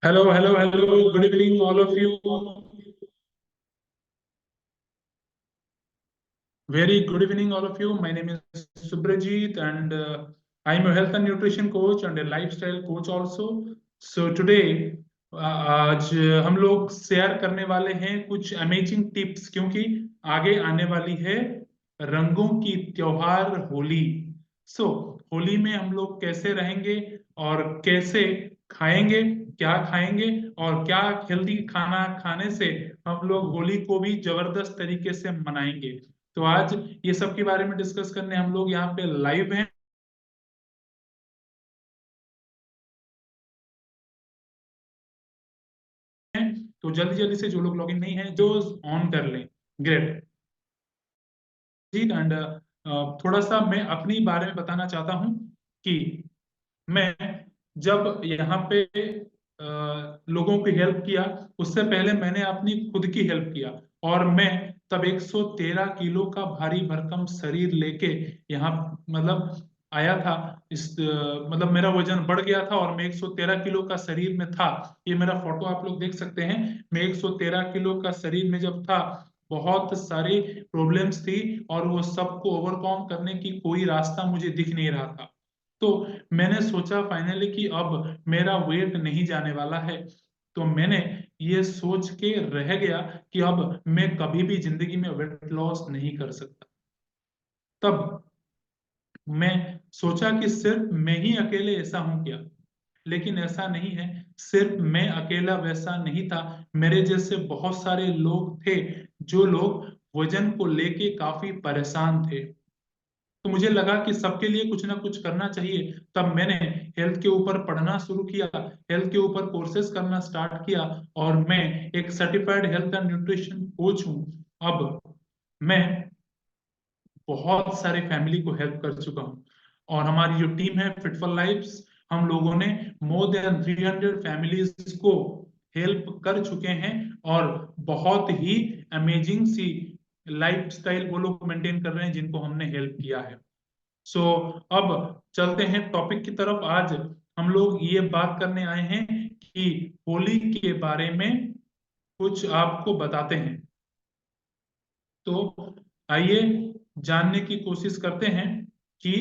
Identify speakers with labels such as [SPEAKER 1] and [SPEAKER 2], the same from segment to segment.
[SPEAKER 1] Hello, hello, hello. Good evening, all of you. Very good evening, all of you. My name is Subrajit, and I'm a health and nutrition coach and a lifestyle coach also. So today, आज हम लोग share करने वाले हैं कुछ amazing tips, क्योंकि आगे आने वाली है रंगों की त्योहार होली। सो होली में हम लोग कैसे रहेंगे और कैसे खाएंगे, क्या खाएंगे और क्या हेल्दी खाना खाने से हम लोग होली को भी जबरदस्त तरीके से मनाएंगे। तो आज ये सब के बारे में डिस्कस करने हम लोग यहाँ पे लाइव हैं। तो जल्दी जल्दी से जो लोग लॉगिन नहीं है जो ऑन कर लें। Great ji. एंड थोड़ा सा मैं अपनी बारे में बताना चाहता हूँ कि मैं जब यहाँ पे लोगों की हेल्प किया, उससे पहले मैंने अपनी खुद की हेल्प किया। और मैं तब 113 किलो का भारी भरकम शरीर लेके यहाँ मतलब आया था। मतलब मेरा वजन बढ़ गया था और मैं 113 किलो का शरीर में था। ये मेरा फोटो आप लोग देख सकते हैं। मैं 113 किलो का शरीर में जब था, बहुत सारी प्रॉब्लम्स थी और वो सबको ओवरकम करने की कोई रास्ता मुझे दिख नहीं रहा था। तो मैंने सोचा फाइनली कि अब मेरा वेट नहीं जाने वाला है। तो मैंने ये सोच के रह गया कि अब मैं कभी भी जिंदगी में वेट लॉस नहीं कर सकता। तब मैं सोचा कि सिर्फ मैं ही अकेले ऐसा हूं क्या। लेकिन ऐसा नहीं है। सिर्फ मैं अकेला वैसा नहीं था। मेरे जैसे बहुत सारे लोग थे जो लोग वजन को लेके काफी परेशान थे। तो मुझे लगा कि सबके लिए कुछ ना कुछ करना चाहिए। तब मैंने हेल्थ के ऊपर पढ़ना शुरू किया, हेल्थ के ऊपर कोर्सेज करना स्टार्ट किया। और मैं एक certified health and nutrition coach हूँ। अब मैं बहुत सारे फैमिली को हेल्प कर चुका हूँ। और हमारी जो टीम है फिट फॉर लाइफ्स, हम लोगों ने मोर देन 300 फैमिलीज को हेल्प कर चुके हैं। और बहुत ही अमेजिंग सी लाइफस्टाइल वो लोग मेंटेन कर रहे हैं जिनको हमने हेल्प किया है। सो अब चलते हैं टॉपिक की तरफ। आज हम लोग ये बात करने आए हैं कि होली के बारे में कुछ आपको बताते हैं। तो आइए जानने की कोशिश करते हैं कि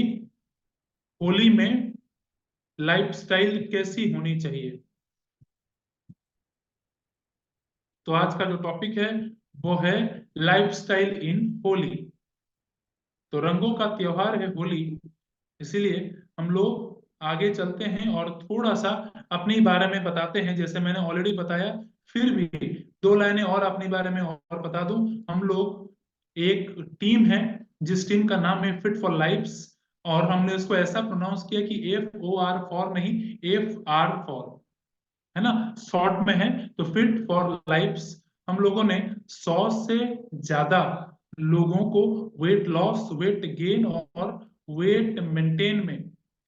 [SPEAKER 1] होली में लाइफस्टाइल कैसी होनी चाहिए। तो आज का जो टॉपिक है वो है लाइफस्टाइल इन होली। तो रंगों का त्योहार है होली, इसीलिए हम लोग आगे चलते हैं और थोड़ा सा अपने बारे में बताते हैं। जैसे मैंने ऑलरेडी बताया, फिर भी दो लाइनें और अपने बारे में और बता दूं। हम लोग एक टीम है जिस टीम का नाम है फिट फॉर लाइफ्स। और हमने इसको ऐसा प्रोनाउंस किया कि FOR फॉर नहीं, FR फॉर, है ना, शॉर्ट में है। तो फिट फॉर लाइफ्स हम लोगों ने 100 से ज्यादा लोगों को वेट लॉस, वेट गेन और वेट मेंटेन में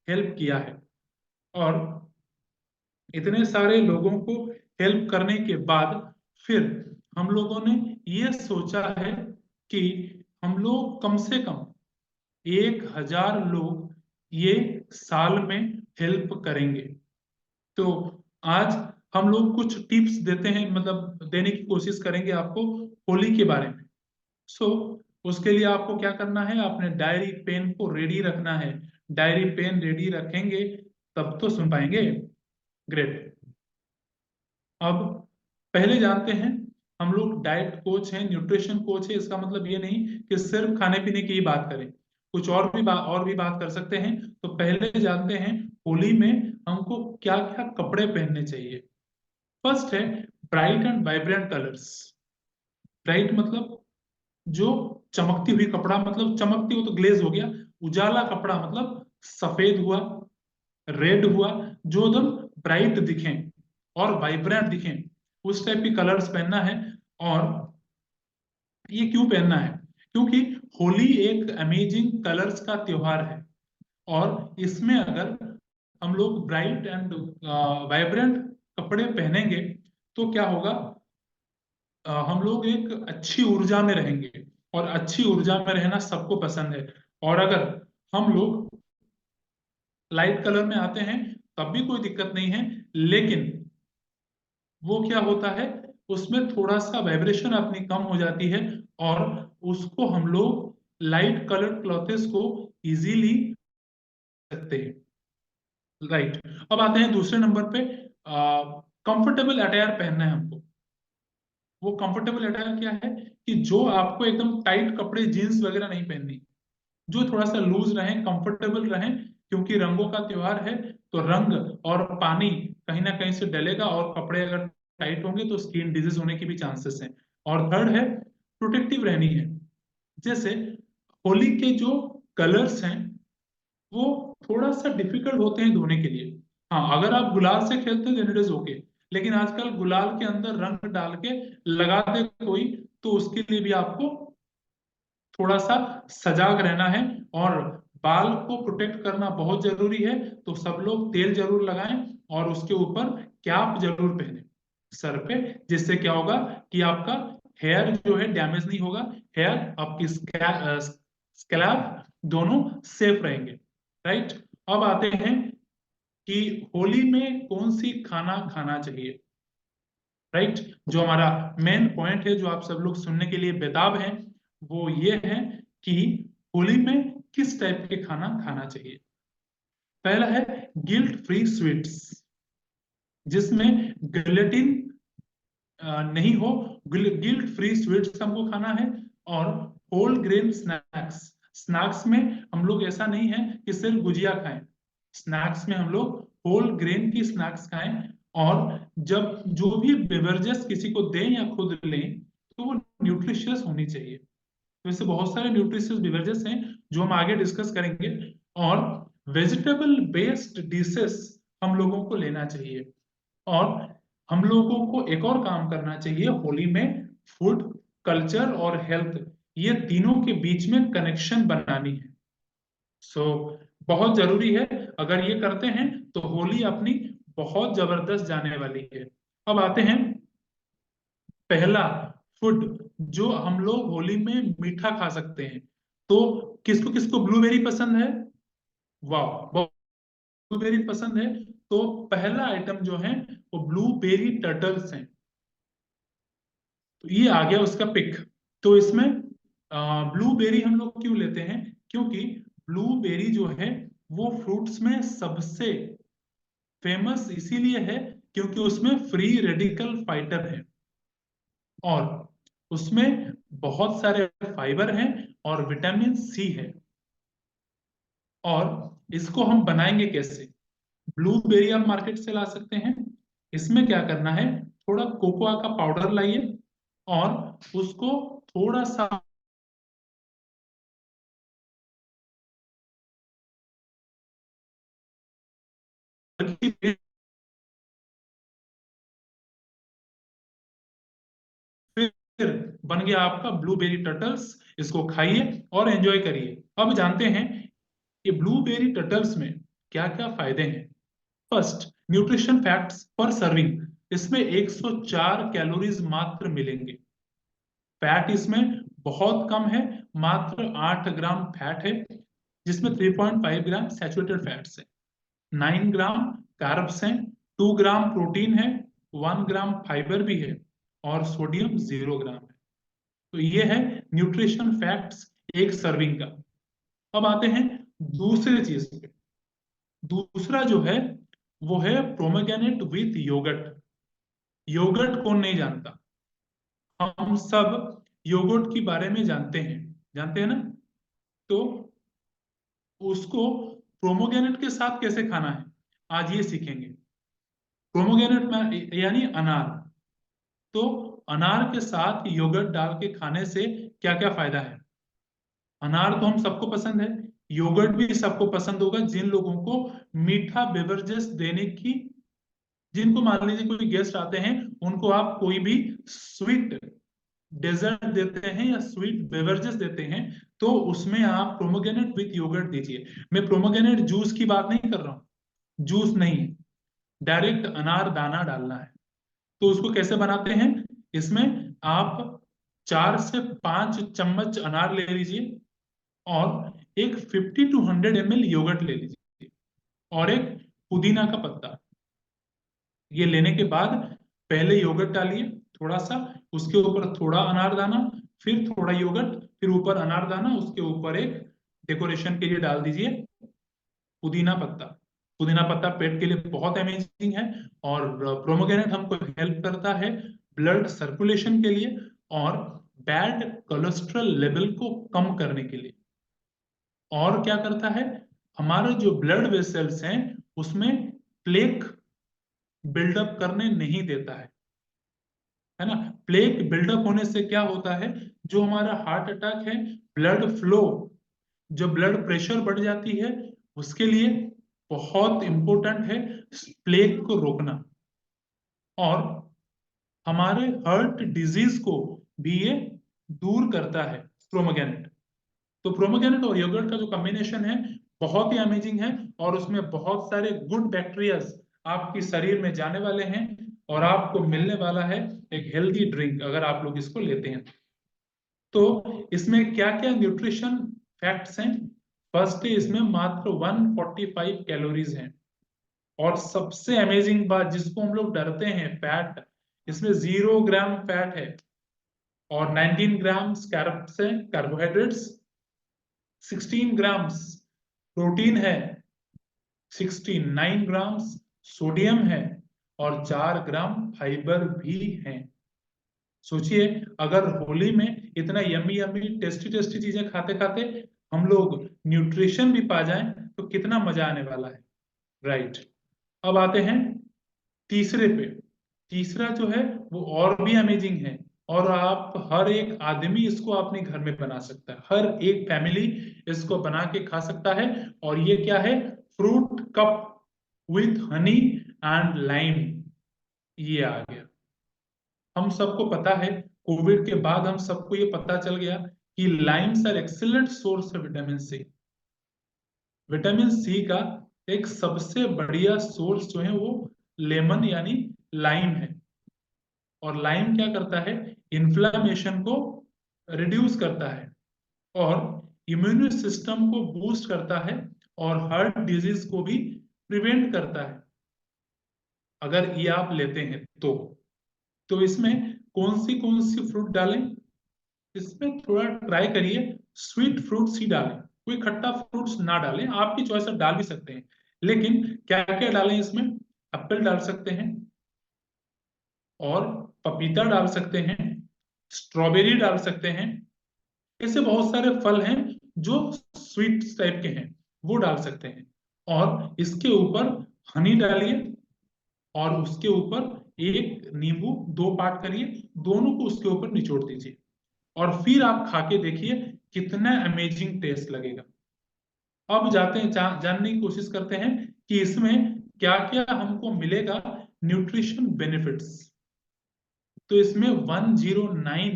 [SPEAKER 1] हेल्प किया है। और इतने सारे लोगों को हेल्प करने के बाद फिर हम लोगों ने ये सोचा है कि हम लोग कम से कम 1000 लोग ये साल में हेल्प करेंगे। तो आज हम लोग कुछ टिप्स देते हैं, मतलब देने की कोशिश करेंगे आपको होली के बारे में। सो उसके लिए आपको क्या करना है, आपने डायरी पेन को रेडी रखना है। डायरी पेन रेडी रखेंगे तब तो सुन पाएंगे। ग्रेट। अब पहले जानते हैं, हम लोग डाइट कोच हैं, न्यूट्रिशन कोच है। इसका मतलब ये नहीं कि सिर्फ खाने पीने की ही बात करें, कुछ और भी बात कर सकते हैं। तो पहले जानते हैं होली में हमको क्या क्या कपड़े पहनने चाहिए। फर्स्ट है bright and vibrant colours. Bright मतलब जो चमकती हुई कपड़ा, मतलब चमकती हो तो ग्लेज हो गया। उजाला कपड़ा मतलब सफेद हुआ, रेड हुआ, जो एकदम ब्राइट दिखें और वाइब्रेंट दिखें, उस टाइप की कलर्स पहनना है। और ये क्यों पहनना है? क्योंकि होली एक अमेजिंग कलर्स का त्योहार है। और इसमें अगर हम लोग ब्राइट एंड वाइब्रेंट कपड़े पहनेंगे तो क्या होगा, हम लोग एक अच्छी ऊर्जा में रहेंगे। और अच्छी ऊर्जा में रहना सबको पसंद है। और अगर हम लोग लाइट कलर में आते हैं तब भी कोई दिक्कत नहीं है। लेकिन वो क्या होता है, उसमें थोड़ा सा वाइब्रेशन अपनी कम हो जाती है और उसको हम लोग लाइट कलर्ड क्लॉथेस को इजीली सकते हैं। राइट। अब आते हैं दूसरे नंबर पे, कंफर्टेबल अटायर पहनना है हमको। वो कंफर्टेबल अटायर क्या है कि जो आपको एकदम टाइट कपड़े जीन्स वगैरह नहीं पहननी, जो थोड़ा सा लूज रहे, कंफर्टेबल रहे, क्योंकि रंगों का त्योहार है। तो रंग और पानी कहीं ना कहीं से डलेगा और कपड़े अगर टाइट होंगे तो स्किन डिजीज होने की भी चांसेस हैं। और थर्ड है, प्रोटेक्टिव रहनी है। जैसे होली के जो कलर्स हैं वो थोड़ा सा डिफिकल्ट होते हैं धोने के लिए। हाँ, अगर आप गुलाल से खेलते हैं देन इट इज ओके, लेकिन आजकल गुलाल के अंदर रंग डाल के लगा दे कोई, तो उसके लिए भी आपको थोड़ा सा सजाग रहना है। और बाल को प्रोटेक्ट करना बहुत जरूरी है, तो सब लोग तेल जरूर लगाएं और उसके ऊपर कैप जरूर पहने सर पे, जिससे क्या होगा कि आपका हेयर जो है डैमेज नहीं होगा, हेयर आपकी स्कैल्प दोनों सेफ रहेंगे। राइट। अब आते हैं कि होली में कौन सी खाना खाना चाहिए। राइट। जो हमारा मेन पॉइंट है जो आप सब लोग सुनने के लिए बेताब हैं, वो ये है कि होली में किस टाइप के खाना खाना चाहिए। पहला है गिल्ट फ्री स्वीट्स, जिसमें ग्लेटिन नहीं हो। गिल्ट फ्री स्वीट्स हमको खाना है। और होल ग्रेन स्नैक्स, स्नैक्स में हम लोग ऐसा नहीं है कि सिर्फ गुजिया खाएं, स्नैक्स में हम लोग होल ग्रेन की स्नैक्स खाएं। और जब जो भी बेवरेजेस किसी को दें या खुद लें तो वो न्यूट्रिशियस होनी चाहिए। वैसे बहुत सारे न्यूट्रिशियस बेवरेजेस हैं जो हम आगे डिस्कस करेंगे। और वेजिटेबल बेस्ड डिशेस हम लोगों को लेना चाहिए। और हम लोगों को एक और काम करना चाहिए होली में, फूड, कल्चर और हेल्थ, ये तीनों के बीच में कनेक्शन बनानी है। सो बहुत जरूरी है। अगर ये करते हैं तो होली अपनी बहुत जबरदस्त जाने वाली है। अब आते हैं पहला फूड, जो हम लोग होली में मीठा खा सकते हैं। तो किसको किसको ब्लूबेरी पसंद है? वाह, ब्लूबेरी पसंद है। तो पहला आइटम जो है वो ब्लूबेरी टर्टल्स हैं। तो ये आ गया उसका पिक। तो इसमें ब्लूबेरी हम लोग क्यों लेते हैं? क्योंकि ब्लूबेरी जो है वो फ्रूट्स में सबसे फेमस इसीलिए है क्योंकि उसमें फ्री रेडिकल फाइटर है और उसमें बहुत सारे फाइबर हैं और विटामिन सी है। और इसको हम बनाएंगे कैसे? ब्लूबेरी आप मार्केट से ला सकते हैं। इसमें क्या करना है, थोड़ा कोकोआ का पाउडर लाइए और उसको थोड़ा सा फिर बन गया आपका ब्लूबेरी टर्टल्स। इसको खाइए और एंजॉय करिए। अब जानते हैं कि ब्लूबेरी टर्टल्स में क्या क्या फायदे हैं। फर्स्ट, न्यूट्रिशन फैक्ट्स पर सर्विंग, इसमें 104 कैलोरीज मात्र मिलेंगे। फैट इसमें बहुत कम है, मात्र 8 ग्राम फैट है, जिसमें 3.5 ग्राम सैचुरेटेड फैट्स है, 9 ग्राम कार्ब्स हैं, 2 ग्राम प्रोटीन है, 1 ग्राम फाइबर भी है और सोडियम 0 ग्राम है। तो ये है न्यूट्रिशन फैक्ट्स एक सर्विंग का। अब आते हैं दूसरे चीज पे। दूसरा जो है वो है प्रोमेग्रेनेट विथ योगर्ट। योगर्ट कौन नहीं जानता? हम सब योगर्ट के बारे में जानते हैं ना? तो उसको प्रोमोग्रेनेट के साथ कैसे खाना है, आज ये सीखेंगे। प्रोमोग्रेनेट में यानी अनार। तो अनार के साथ योगर्ट डाल के खाने से क्या क्या फायदा है? अनार तो हम सबको पसंद है, योगर्ट भी सबको पसंद होगा जिन लोगों को मीठा बेवरेजेस देने की, जिनको मान लीजिए कोई गेस्ट आते हैं उनको आप कोई भी स्वीट डेजर्ट देते हैं या स्वीट बेवरेजेस देते हैं, तो उसमें आप प्रोमोग्रेनेट विथ योगर्ट दीजिए। मैं प्रोमोग्रेनेट जूस की बात नहीं कर रहा हूँ, जूस नहीं, डायरेक्ट अनार दाना डालना है। तो उसको कैसे बनाते हैं? इसमें आप 4 से 5 चम्मच अनार ले लीजिए और एक 50 to 100 ml योगर्ट ले लीजिए और एक पुदीना का पत्ता। ये लेने के बाद पहले योगर्ट डालिए थोड़ा सा, उसके ऊपर थोड़ा अनारदाना, फिर थोड़ा योगर्ट, फिर ऊपर अनारदाना, उसके ऊपर एक डेकोरेशन के लिए डाल दीजिए पुदीना पत्ता। पुदीना पत्ता पेट के लिए बहुत अमेजिंग है, और प्रोमोग्रेनेट हमको हेल्प करता है ब्लड सर्कुलेशन के लिए और बैड कोलेस्ट्रॉल लेवल को कम करने के लिए। और क्या करता है, हमारे जो ब्लड वेसल्स हैं उसमें प्लेक बिल्डअप करने नहीं देता है ना। प्लेक बिल्डअप होने से क्या होता है, जो हमारा हार्ट अटैक है, ब्लड फ्लो, जो ब्लड प्रेशर बढ़ जाती है, उसके लिए बहुत इंपॉर्टेंट है प्लेक को रोकना। और हमारे हार्ट डिजीज को भी ये दूर करता है प्रोमोग्रेनेट। तो प्रोमोग्रेनेट और योगर्ट का जो कॉम्बिनेशन है बहुत ही अमेजिंग है, और उसमें बहुत सारे गुड बैक्टीरियाज आपके शरीर में जाने वाले हैं, और आपको मिलने वाला है एक हेल्दी ड्रिंक अगर आप लोग इसको लेते हैं। तो इसमें क्या क्या न्यूट्रिशन फैक्ट्स हैं। फर्स्ट है, इसमें मात्र 145 कैलोरीज हैं। और सबसे अमेजिंग बात जिसको हम लोग डरते हैं, फैट, इसमें 0 ग्राम फैट है, और 19 ग्राम्स कैर्ब्स है, कार्बोहाइड्रेट्स, 16 ग्राम्स प्रोटीन है, 69 ग्राम्स सोडियम है, और 4 ग्राम फाइबर भी है। सोचिए, अगर होली में इतना यम्मी यम्मी टेस्टी टेस्टी चीजें खाते खाते हम लोग न्यूट्रिशन भी पा जाएं तो कितना मजा आने वाला है, राइट। अब आते हैं तीसरे पे। तीसरा जो है वो और भी अमेजिंग है, और आप हर एक आदमी इसको अपने घर में बना सकता है, हर एक फैमिली इसको बना के खा सकता है। और ये क्या है, fruit cup with honey and lime, ये आ गया। हम सबको पता है, कोविड के बाद हम सबको ये पता चल गया कि limes are excellent source of vitamin C. Vitamin C का एक सबसे बढ़िया सोर्स जो है वो लेमन यानी लाइम है। और लाइम क्या करता है, इन्फ्लामेशन को रिड्यूस करता है, और इम्यून सिस्टम को बूस्ट करता है, और हार्ट डिजीज को भी प्रिवेंट करता है अगर ये आप लेते हैं तो इसमें कौन सी फ्रूट डालें, इसमें थोड़ा ट्राई करिए, स्वीट फ्रूट्स ही डालें, कोई खट्टा फ्रूट्स ना डालें। आपकी चॉइस, आप डाल भी सकते हैं, लेकिन क्या क्या डालें इसमें, एप्पल डाल सकते हैं, और पपीता डाल सकते हैं, स्ट्रॉबेरी डाल सकते हैं। ऐसे बहुत सारे फल हैं जो स्वीट टाइप के हैं, वो डाल सकते हैं। और इसके ऊपर हनी डालिए, और उसके ऊपर एक नींबू 2 पार्ट करिए, दोनों को उसके ऊपर निचोड़ दीजिए, और फिर आप खा के देखिए कितना अमेजिंग टेस्ट लगेगा। अब जाते हैं जानने की कोशिश करते हैं कि इसमें क्या क्या हमको मिलेगा न्यूट्रिशन बेनिफिट्स। तो इसमें 109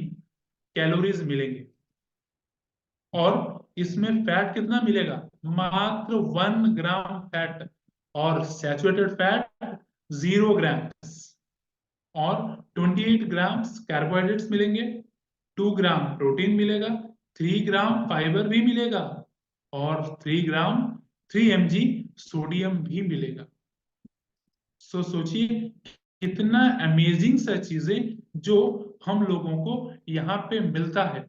[SPEAKER 1] कैलोरीज मिलेंगे, और इसमें फैट कितना मिलेगा, मात्र 1 ग्राम फैट, और सैचुरेटेड फैट 0 ग्राम, और 28 ग्राम्स कार्बोहाइड्रेट्स मिलेंगे, 2 ग्राम प्रोटीन मिलेगा, 3 ग्राम फाइबर भी मिलेगा, और 3 mg सोडियम भी मिलेगा। सो सोचिए कितना अमेजिंग सा चीजें जो हम लोगों को यहाँ पे मिलता है,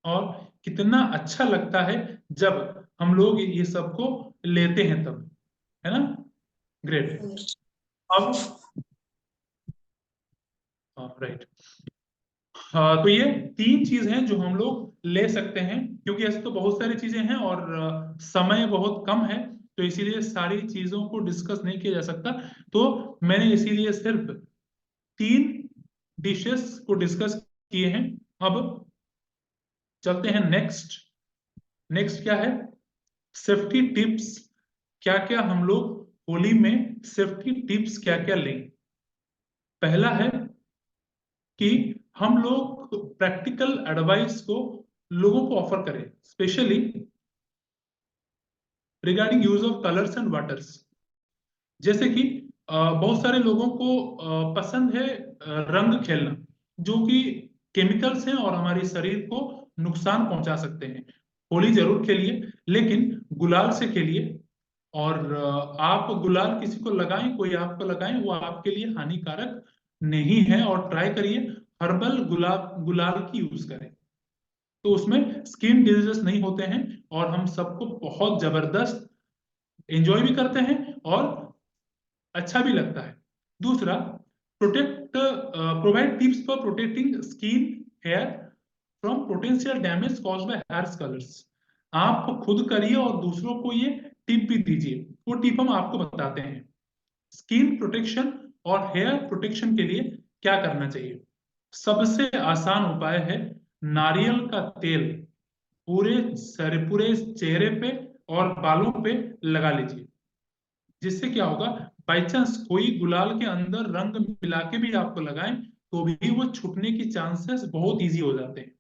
[SPEAKER 1] और कितना अच्छा लगता है जब हम लोग ये सबको लेते हैं तब, है ना। ग्रेट। अब राइट, हाँ, तो ये 3 चीज हैं जो हम लोग ले सकते हैं, क्योंकि ऐसे तो बहुत सारी चीजें हैं और समय बहुत कम है, तो इसीलिए सारी चीजों को डिस्कस नहीं किया जा सकता। तो मैंने इसीलिए सिर्फ 3 डिशेस को डिस्कस किए हैं। अब चलते हैं नेक्स्ट। नेक्स्ट क्या है, सेफ्टी टिप्स। क्या क्या हम लोग होली में सेफ्टी टिप्स क्या क्या लें। पहला है कि हम लोग प्रैक्टिकल एडवाइस को लोगों को ऑफर करें, specially regarding use of colours and waters. जैसे कि बहुत सारे लोगों को पसंद है रंग खेलना, जो कि केमिकल्स हैं और हमारे शरीर को नुकसान पहुंचा सकते हैं। होली जरूर खेलिए, लेकिन गुलाल से खेलिए, और आप गुलाल किसी को लगाएं, कोई आपको लगाएं, वो आपके लिए हानिकारक नहीं है। और ट्राई करिए हर्बल गुलाल की यूज करें, तो उसमें स्किन डिजीजेस नहीं होते हैं और हम सबको बहुत जबरदस्त एंजॉय भी करते हैं और अच्छा भी लगता है। दूसरा, protect provide tips for protecting skin hair from potential damage caused by hair colours. आप खुद करिए और दूसरों को ये टिप भी दीजिए। वो टिप हम आपको बताते हैं। स्किन प्रोटेक्शन और हेयर प्रोटेक्शन के लिए क्या करना चाहिए? सबसे आसान उपाय है नारियल का तेल पूरे चेहरे पे और बालों पे लगा लीजिए। जिससे क्या होगा, बाई चांस कोई गुलाल के अंदर रंग मिला के भी आपको लगाएं तो भी वो छूटने की चांसेस बहुत इजी हो जाते हैं।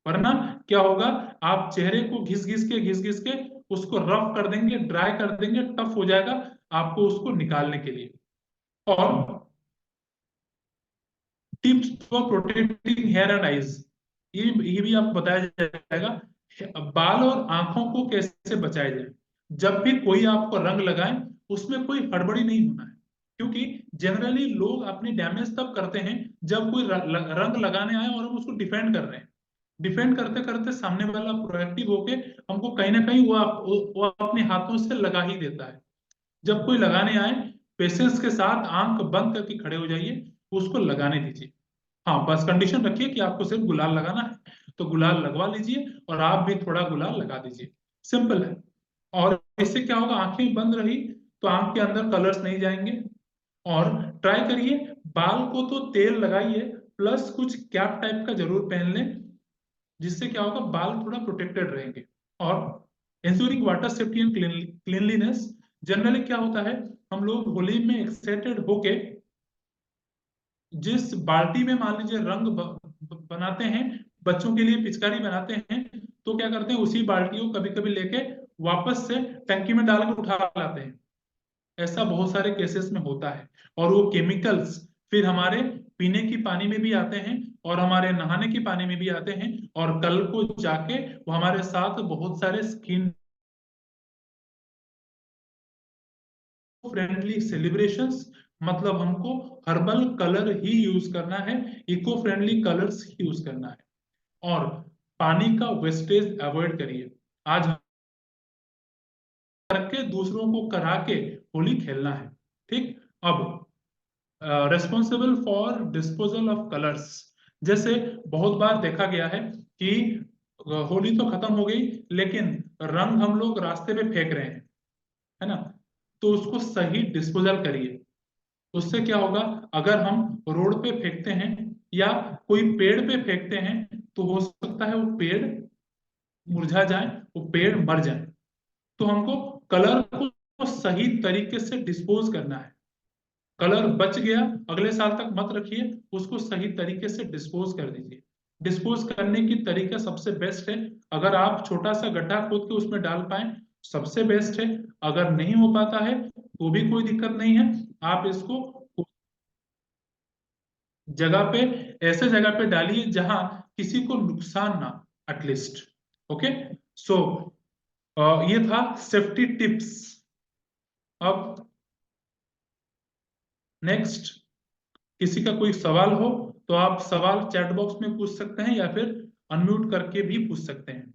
[SPEAKER 1] वरना क्या होगा, आप चेहरे को घिस घिस के उसको रफ कर देंगे, ड्राई कर देंगे, टफ हो जाएगा आपको उसको निकालने के लिए। और tips for protecting hair and eyes, ये भी आपको बताया जाएगा। बाल और आंखों को कैसे बचाया जाए। जब भी कोई आपको रंग लगाए उसमें कोई हड़बड़ी नहीं होना है, क्योंकि जनरली लोग अपनी डैमेज तब करते हैं जब कोई रंग लगाने आए और हम उसको डिफेंड कर रहे हैं। डिफेंड करते करते सामने वाला प्रोएक्टिव होके हमको कहीं ना कहीं वो अपने हाथों से लगा ही देता है। जब कोई लगाने आए, पेशेंस के साथ आंख बंद करके खड़े हो जाइए, उसको लगाने दीजिए। हाँ, बस कंडीशन रखिए कि आपको सिर्फ गुलाल लगाना है, तो गुलाल लगवा लीजिए और आप भी थोड़ा गुलाल लगा दीजिए। सिंपल है। और इससे क्या होगा, आंखें बंद रही तो आंख के अंदर कलर्स नहीं जाएंगे। और ट्राई करिए, बाल को तो तेल लगाइए, प्लस कुछ कैप टाइप का जरूर पहन लें, जिससे क्या होगा, बाल थोड़ा प्रोटेक्टेड रहेंगे। और ensuring water safety and cleanliness, generally क्या होता है, हम लोग होली में एक्साइटेड होके जिस बाल्टी में मान लीजिए रंग बनाते हैं, बच्चों के लिए पिचकारी बनाते हैं, तो क्या करते हैं, उसी बाल्टी को कभी कभी लेके वापस से टंकी में डाल के उठा लाते हैं। ऐसा बहुत सारे केसेस में होता है। और वो केमिकल्स फिर हमारे पीने की पानी में भी आते हैं और हमारे नहाने की पानी में भी आते हैं, और कल को जाके वो हमारे साथ बहुत सारे स्किन फ्रेंडली सेलिब्रेशंस, मतलब हमको हर्बल कलर ही यूज करना है, इको फ्रेंडली कलर्स ही यूज करना है। और पानी का वेस्टेज अवॉइड करिए। आज करके दूसरों को करा के होली खेलना है। ठीक। अब responsible for disposal of colours, जैसे बहुत बार देखा गया है कि होली तो खत्म हो गई लेकिन रंग हम लोग रास्ते पे फेंक रहे हैं, है ना? तो उसको सही डिस्पोजल करिए। उससे क्या होगा, अगर हम रोड पे फेंकते हैं या कोई पेड़ पे फेंकते हैं तो हो सकता है वो पेड़ मुरझा जाए, वो पेड़ मर जाए। तो हमको कलर को सही तरीके से डिस्पोज करना है। कलर बच गया, अगले साल तक मत रखिए, उसको सही तरीके से डिस्पोज कर दीजिए। डिस्पोज करने की तरीका सबसे बेस्ट है, अगर आप छोटा सा गड्ढा खोद के उसमें डाल पाए सबसे बेस्ट है। अगर नहीं हो पाता है तो भी कोई दिक्कत नहीं है, आप इसको जगह पे ऐसे जगह पे डालिए जहां किसी को नुकसान ना, एटलीस्ट। ओके। सो ये था सेफ्टी टिप्स। अब नेक्स्ट, किसी का कोई सवाल हो तो आप सवाल चैट बॉक्स में पूछ सकते हैं या फिर अनम्यूट करके भी पूछ सकते हैं।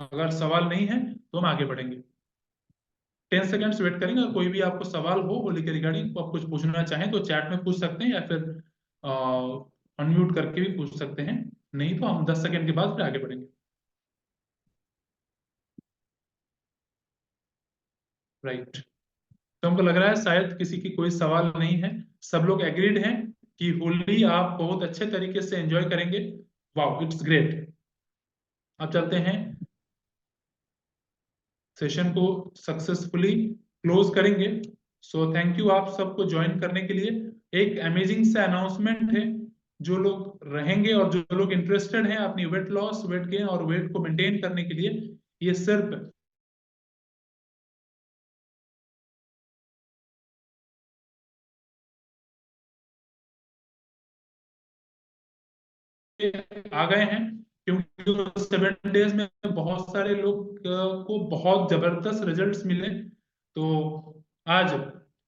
[SPEAKER 1] अगर सवाल नहीं है तो हम आगे बढ़ेंगे। 10 सेकेंड्स वेट करेंगे, अगर कोई भी आपको सवाल हो होली के रिगार्डिंग, तो आप कुछ पूछना चाहें तो चैट में पूछ सकते हैं या फिर अनम्यूट करके भी पूछ सकते हैं। नहीं तो हम 10 सेकेंड के बाद फिर आगे बढ़ेंगे। राइट। तो हमको लग रहा है शायद किसी की कोई सवाल नहीं है, सब लोग एग्रीड हैं कि होली आप बहुत अच्छे तरीके से एंजॉय करेंगे। Wow, it's great. अब चलते हैं, सेशन को सक्सेसफुली क्लोज करेंगे। सो थैंक यू आप सबको ज्वाइन करने के लिए। एक अमेजिंग सा अनाउंसमेंट है, जो लोग रहेंगे और जो लोग इंटरेस्टेड हैं अपनी वेट लॉस, वेट गेन और वेट को मेंटेन करने के लिए, ये सिर्फ आ गए हैं। क्योंकि 7 डेज में बहुत सारे लोग को बहुत जबरदस्त रिजल्ट्स मिले। तो आज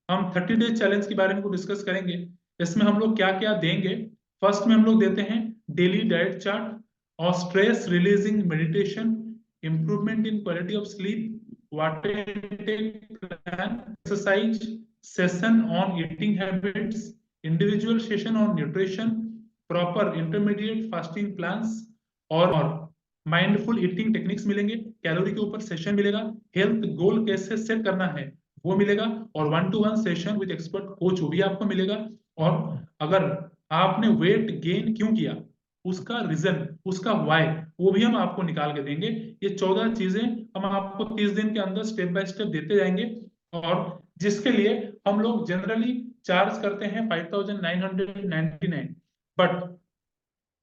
[SPEAKER 1] हम 30 डेज चैलेंज के बारे में डिस्कस करेंगे। इसमें हम लोग क्या क्या देंगे। फर्स्ट में हम लोग देते हैं डेली डाइट चार्ट और stress releasing meditation, improvement in quality of sleep, water intake plan, exercise, session on eating habits, individual session on nutrition, proper intermediate fasting plans और माइंडफुल ईटिंग टेक्निक्स मिलेंगे। Calorie के ऊपर session मिलेगा। Health गोल कैसे set करना है वो मिलेगा। और 1-to-1 session with expert coach वो भी आपको मिलेगा। और अगर आपने वेट गेन क्यों किया उसका रीजन, उसका वाई, वो भी हम आपको निकाल के देंगे। ये 14 चीजें हम आपको 30 दिन के अंदर स्टेप बाय स्टेप देते जाएंगे। और जिसके लिए हम लोग जनरली चार्ज करते हैं 5,999, बट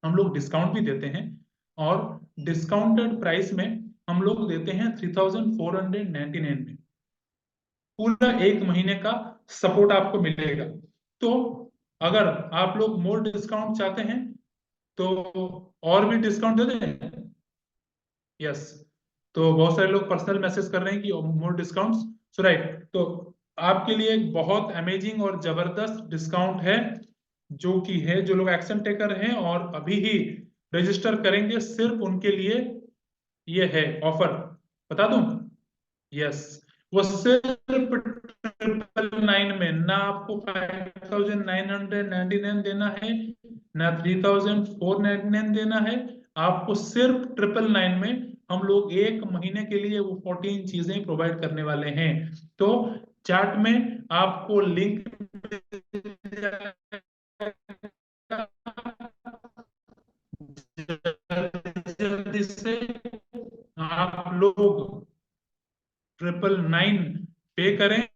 [SPEAKER 1] हम लोग डिस्काउंट भी देते हैं। और डिस्काउंटेड प्राइस में हम लोग देते हैं 3,499 में। पूरा 1 महीने का सपोर्ट आपको मिलेगा। तो अगर आप लोग मोर डिस्काउंट चाहते हैं तो और भी डिस्काउंट दे दें। यस, तो बहुत सारे लोग पर्सनल मैसेज कर रहे हैं कि मोर डिस्काउंट्स। सो राइट, तो आपके लिए एक बहुत अमेजिंग और जबरदस्त डिस्काउंट है जो कि है, जो लोग एक्शन टेकर हैं और अभी ही रजिस्टर करेंगे सिर्फ उनके लिए ये है ऑफर। बता दूं, यस, वो सिर्फ 999 में, ना आपको 5,999 देना है, ना 3,499 देना है। आपको सिर्फ 999 में हम लोग 1 महीने के लिए वो 14 चीजें प्रोवाइड करने वाले हैं। तो चार्ट में आपको लिंक जल्दी से आप लोग 999 पे करें।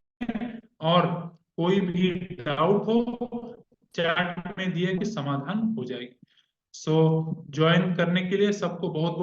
[SPEAKER 1] और कोई भी डाउट हो चैट में दिए कि समाधान हो जाएगी। सो ज्वाइन करने के लिए सबको बहुत